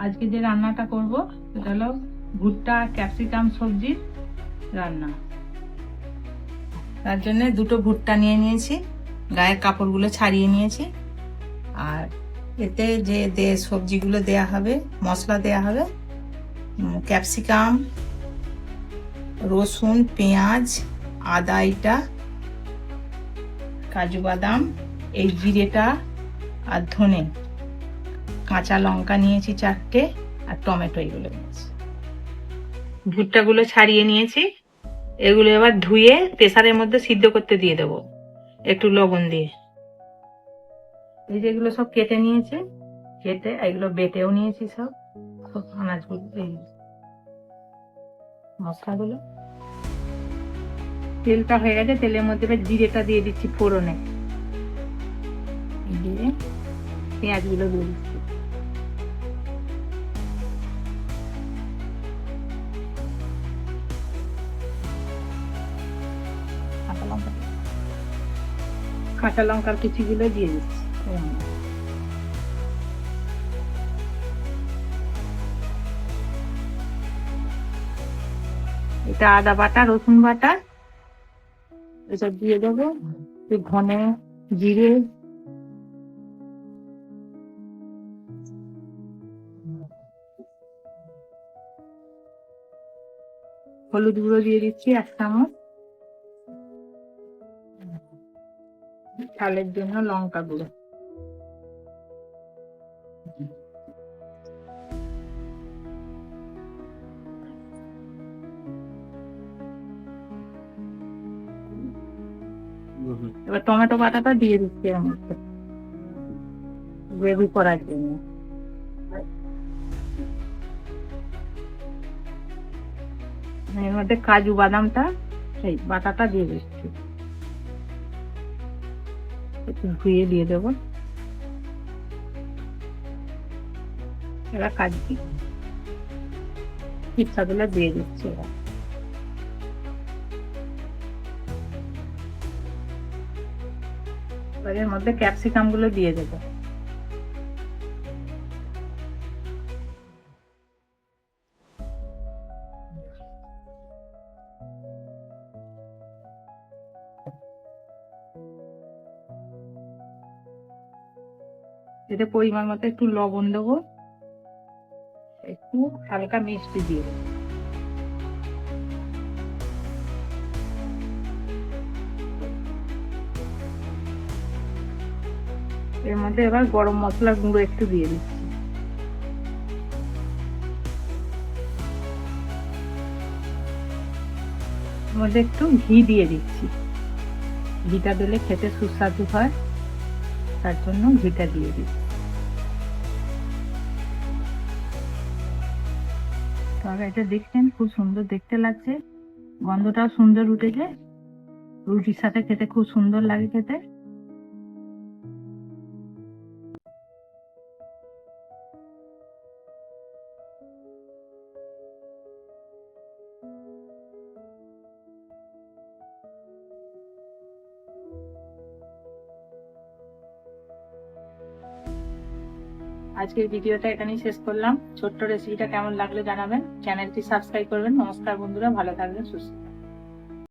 আজকে যে রান্নাটা করব সেটা হলো ভুট্টা ক্যাপসিকাম সবজির রান্না। তার জন্য দুটো ভুট্টা নিয়ে নিয়েছি, গায়ের কাপড়গুলো ছাড়িয়ে নিয়েছি। আর এতে যে সবজিগুলো দেয়া হবে, মশলা দেয়া হবে, ক্যাপসিকাম, রসুন, পেঁয়াজ, আদা, এটা কাজু বাদাম, এই জিরেটা আর ধনে, কাঁচা লঙ্কা নিয়েছি 4টে, আর টমেটো এগুলো নিয়েছি। ভুট্টাগুলো ছাড়িয়ে নিয়েছি, এগুলো এবার ধুয়ে প্রেসারের মধ্যে সিদ্ধ করতে দিয়ে দেবো একটু লবণ দিয়ে। এই যেগুলো সব কেটে নিয়েছি, কেটে এগুলো বেটেও নিয়েছি সব আনাজগুলো, এই মশলাগুলো। তেলটা হয়ে গেছে, তেলের মধ্যে এবার জিরেটা দিয়ে দিচ্ছি ফোড়নে, দিয়ে পেঁয়াজগুলো দিয়ে দিচ্ছি। কাঁচা লঙ্কার কুচিগুলো দিয়ে দিচ্ছি। এটা আদা বাটা, রসুন বাটা, এসব দিয়ে দেবো। ধনে, জিরে, হলুদ গুঁড়ো দিয়ে দিচ্ছি 1 চামচ, ঝালের জন্য লঙ্কা গুঁড়ো। এবার টমেটো বাটাটা দিয়ে দিচ্ছি এর মধ্যে গ্রেভি করার জন্য। এর মধ্যে কাজু বাদামটা, সেই বাটাটা দিয়ে দিচ্ছি, একটু ধুয়ে দিয়ে দেবো। এবার কাজু পিঠাগুলো দিয়ে দিচ্ছি। এবার এর মধ্যে ক্যাপসিকাম গুলো দিয়ে দেবো। এতে পরিমাণ মতো একটু লবণ দেবো, একটু হালকা মিষ্টি দিয়ে দেবো। এর মধ্যে এবার গরম মশলা গুঁড়ো একটু দিয়ে দিচ্ছি। এর মধ্যে একটু ঘি দিয়ে দিচ্ছি, ঘিটা দিলে খেতে সুস্বাদু হয়, তার জন্য ঘিটা দিয়ে দিচ্ছি। তবে এটা দেখছেন খুব সুন্দর দেখতে লাগছে, গন্ধটাও সুন্দর উঠেছে, রুটির সাথে খেতে খুব সুন্দর লাগে খেতে। আজকের ভিডিওটা এখানেই শেষ করলাম। ছোট্ট রেসিপিটা কেমন লাগলো জানাবেন, চ্যানেলটি সাবস্ক্রাইব করবেন। নমস্কার বন্ধুরা, ভালো থাকবেন, সুস্থ থাকবেন।